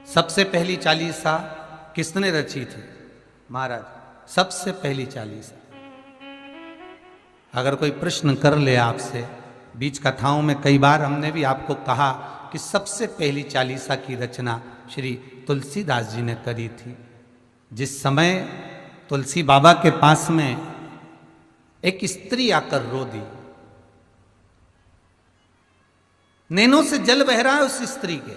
सबसे पहली चालीसा किसने रची थी? महाराज, सबसे पहली चालीसा। अगर कोई प्रश्न कर ले आपसे, बीच कथाओं में कई बार हमने भी आपको कहा कि सबसे पहली चालीसा की रचना श्री तुलसीदास जी ने करी थी। जिस समय तुलसी बाबा के पास में एक स्त्री आकर रो दी, नैनों से जल बह रहा है उस स्त्री के,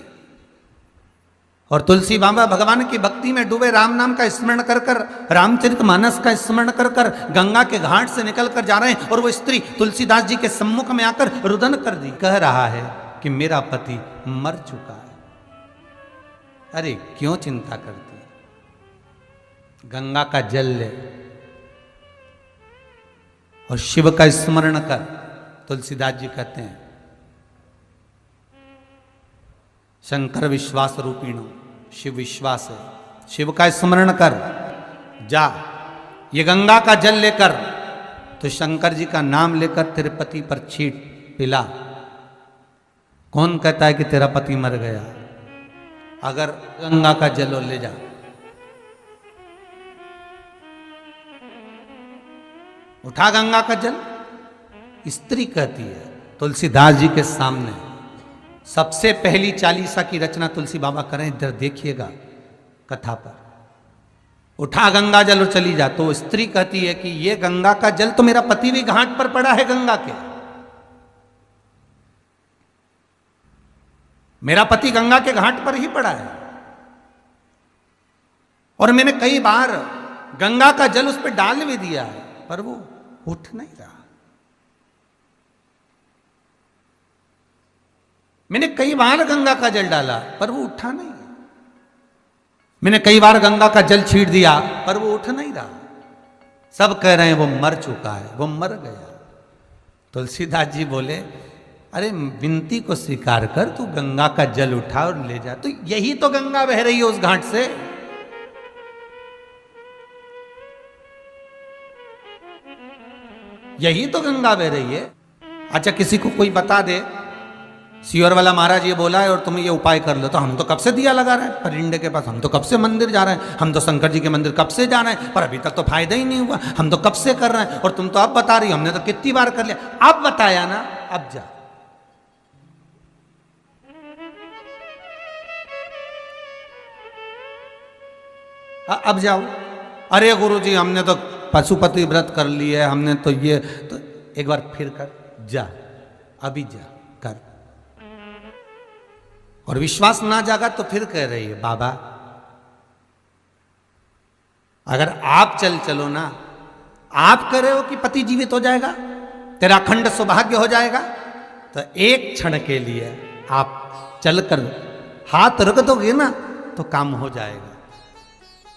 और तुलसी बाबा भगवान की भक्ति में डूबे राम नाम का स्मरण कर कर, रामचरितमानस का स्मरण कर कर गंगा के घाट से निकल कर जा रहे हैं, और वो स्त्री तुलसीदास जी के सम्मुख में आकर रुदन कर दी, कह रहा है कि मेरा पति मर चुका है। अरे क्यों चिंता करती है? गंगा का जल ले और शिव का स्मरण कर। तुलसीदास जी कहते हैं, शंकर विश्वास रूपीणो, शिव विश्वास है, शिव का स्मरण कर, जा ये गंगा का जल लेकर तो शंकर जी का नाम लेकर तेरे पति पर छीट पिला। कौन कहता है कि तेरा पति मर गया? अगर गंगा का जल ले जा, उठा गंगा का जल। स्त्री कहती है तुलसीदास जी के सामने, सबसे पहली चालीसा की रचना तुलसी बाबा करें, इधर देखिएगा कथा पर, उठा गंगा जल और चली जा। तो स्त्री कहती है कि ये गंगा का जल तो मेरा पति भी घाट पर पड़ा है गंगा के, मेरा पति गंगा के घाट पर ही पड़ा है, और मैंने कई बार गंगा का जल उस पर डाल भी दिया है, पर वो उठ नहीं रहा। मैंने कई बार गंगा का जल डाला पर वो उठा नहीं। मैंने कई बार गंगा का जल छीट दिया पर वो उठ नहीं रहा। सब कह रहे हैं वो मर चुका है, वो मर गया। तुलसीदास जी बोले, अरे विनती को स्वीकार कर, तू गंगा का जल उठा और ले जा। तो यही तो गंगा बह रही है उस घाट से। यही तो गंगा बह रही है। अच्छा, किसी को कोई बता दे सियोर वाला महाराज ये बोला है और तुम ये उपाय कर लो, तो हम तो कब से दिया लगा रहे हैं परिंडे के पास, हम तो कब से मंदिर जा रहे हैं, हम तो शंकर जी के मंदिर कब से जा रहे हैं, पर अभी तक तो फायदा ही नहीं हुआ। हम तो कब से कर रहे हैं और तुम तो अब बता रही हो, हमने तो कितनी बार कर लिया। अब बताया ना, अब जा। अब जाओ। अरे गुरुजी हमने तो पशुपति व्रत कर लिया है, हमने तो ये, तो एक बार फिर कर, जा, अभी जा कर। और विश्वास ना जागा तो फिर कह रही है, बाबा अगर आप चलो ना, आप कह रहे हो कि पति जीवित हो जाएगा, तेरा अखंड सौभाग्य हो जाएगा, तो एक क्षण के लिए आप चलकर हाथ रख दोगे ना तो काम हो जाएगा।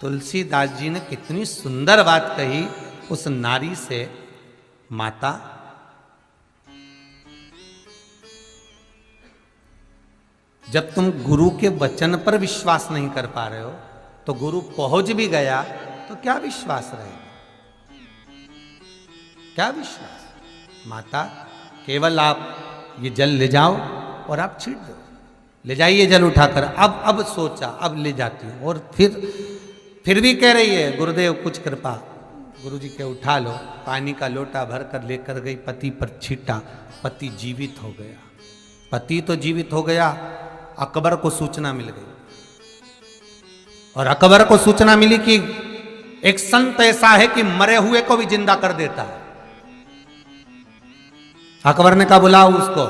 तुलसीदास जी ने कितनी सुंदर बात कही उस नारी से, माता जब तुम गुरु के वचन पर विश्वास नहीं कर पा रहे हो, तो गुरु पहुंच भी गया तो क्या विश्वास रहेगा? क्या विश्वास? माता केवल आप ये जल ले जाओ और आप छीट दो, ले जाइए जल उठाकर। अब सोचा, अब ले जाती हूं। और फिर भी कह रही है, गुरुदेव कुछ कृपा, गुरुजी के उठा लो। पानी का लोटा भर कर लेकर गई, पति पर छीटा, पति जीवित हो गया। पति तो जीवित हो गया, अकबर को सूचना मिल गई, और अकबर को सूचना मिली कि एक संत ऐसा है कि मरे हुए को भी जिंदा कर देता है। अकबर ने कहा, बुलाओ उसको।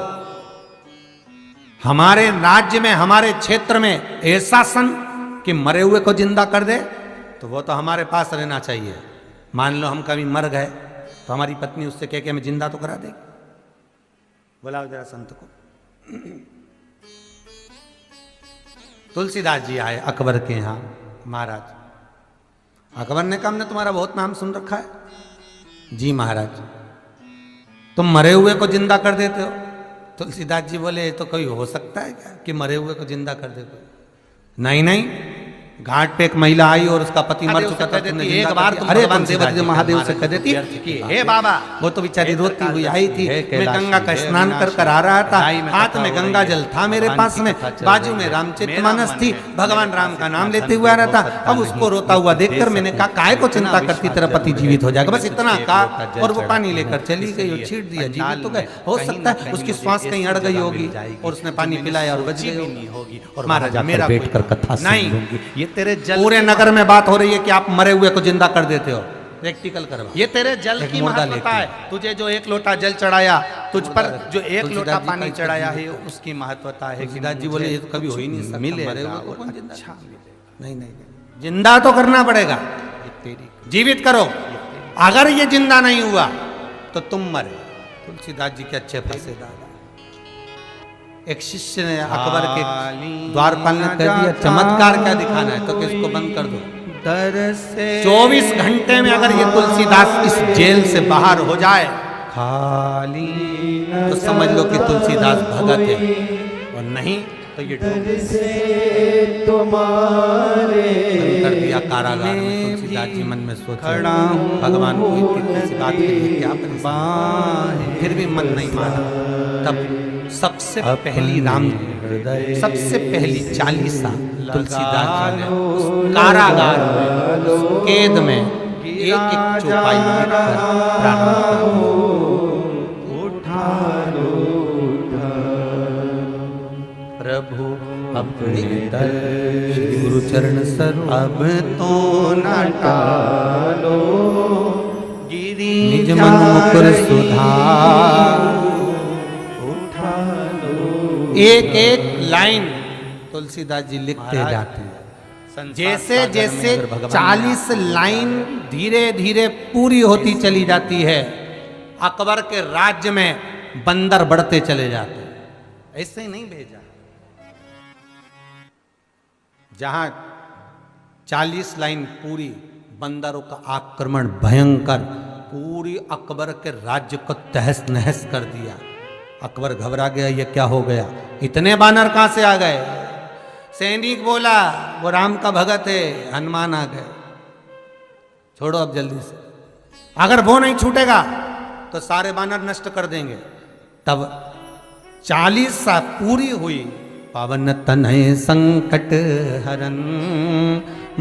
हमारे राज्य में, हमारे क्षेत्र में ऐसा संत कि मरे हुए को जिंदा कर दे, तो वो तो हमारे पास रहना चाहिए। मान लो हम कभी मर गए तो हमारी पत्नी उससे कह के हमें जिंदा तो करा देगी। बुलाओ जरा संत को। तुलसीदास जी आए अकबर के यहाँ। महाराज, अकबर ने कहा, हमने तुम्हारा बहुत नाम सुन रखा है। जी महाराज, तुम मरे हुए को जिंदा कर देते हो। तुलसीदास जी बोले, तो कोई हो सकता है क्या कि मरे हुए को जिंदा कर देते हो? नहीं नहीं, घाट पे एक महिला आई और उसका पति मर चुका था, तुमने एक जिंदा बार कर तुम दिया। अरे भगवान तुलसीदास जी महादेव से कह देती कि हे बाबा, वो तो बेचारी रोती हुई आई थी, हे मैं कैलाशी, गंगा का हे स्नान कर अविनाशी, कर आ रहा था, लड़ाई में हाथ कथा में हो गंगा रही है, जल था मेरे भगवान पास की में, कथा चल बाजू रही में है, रामचरितमानस मेरा थी, मन है, भगवान मेरे राम पास का इतना नाम धन लेते हुए आ रहा भी था। हो सकता अब नहीं, उसको रोता हुआ दे देखकर मैंने कहा सकूं, काय को इतना चिंता करती, विश्वास तेरा पति जरूर जीवित हो है। जाएगा, बस मैं इतना तुझसे कहा एक लोटा जल और वो चढ़ाता पानी हूं, लेकर चली गई और इसलिए छीट दिया, जीवित तो पंडाल गए। में हो कहीं सकता ना है कहीं उसकी मुझे श्वास कहीं अड़ ऐसी गई जगह होगी मिल जाएगी और उसने जो पानी मैंने पिलाया और बच सोची गई भी होगी। नहीं होगी और महाराज वहां मेरा जाकर कोई बैठकर कथा सुन नहीं, लूंगी। ये तेरे जल पूरे की नगर में बात हो रही है कि आप मरे हुए को जिंदा कर देते हो, प्रैक्टिकल करवा। ये तेरे जल एक की मुर्दा महत्वता लेके। है। तुझे जो एक लोटा जल चढ़ाया, तुझ पर जो एक तुलसीदास लोटा जी पानी का चढ़ाया है, जीवित है। उसकी महत्वता है कि तुलसीदास जी बोले ये तो कभी हो ही नहीं सकता, मिलेगा मरे हुए को और कौन जिंदा अच्छा करेगा? मिलेगा। नहीं नहीं, जिंदा तो करना पड़ेगा, ये तेरी जीवित करो। अगर ये जिंदा नहीं हुआ तो तुम मरे। तुलसीदास जी के अच्छे फंसे दादा। एक शिष्य ने अकबर के द्वारपाल ने कह दिया चमत्कार क्या दिखाना है, तो कि इसको बंद कर दो। 24 घंटे में अगर ये तुलसीदास इस जेल से बाहर हो जाए खाली तो समझ लो कि तुलसीदास भगत है, और नहीं तो ये बंद कर दिया कारागार में। तुलसीदास जी मन में सोच भगवान को इतनी सी बात के लिए क्या परेशान, फिर भी मन नहीं माना। तब सबसे पहली राम सबसे पहली चालीसा तुलसीदास जी ने उस कारागार में, उस कैद में एक एक चौपाई लिखकर प्रारंभ कर प्रभु अपने दर श्री गुरु चरण सरोज अब तो न टालो गिरी निज मन मुकुर सुधार। एक एक लाइन तुलसीदास जी लिखते जाते हैं। जैसे जैसे 40 लाइन धीरे धीरे पूरी होती चली जाती है, अकबर के राज्य में बंदर बढ़ते चले जाते हैं। ऐसे ही नहीं भेजा, जहां 40 लाइन पूरी, बंदरों का आक्रमण भयंकर पूरी अकबर के राज्य को तहस नहस कर दिया। अकबर घबरा गया, ये क्या हो गया, इतने बानर कहां से आ गए। सैनिक बोला वो राम का भगत है, हनुमान आ गए, छोड़ो अब जल्दी से, अगर वो नहीं छूटेगा तो सारे बानर नष्ट कर देंगे। तब 40 सा पूरी हुई। पावन तनय संकट हरन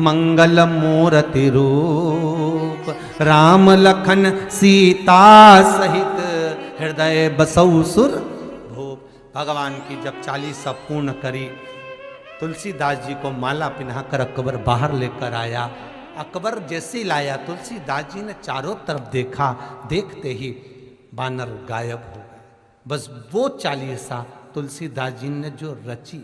मंगल मूर्ति रूप, राम लखन सीता सहित हृदय बसौ सुर भूप। भगवान की जब 40 पूर्ण करी, तुलसीदास जी को माला पिन्हाकर अकबर बाहर लेकर आया। अकबर जैसे लाया, तुलसीदास जी ने चारों तरफ देखा, देखते ही बानर गायब हो गए। बस वो 40 तुलसीदास जी ने जो रची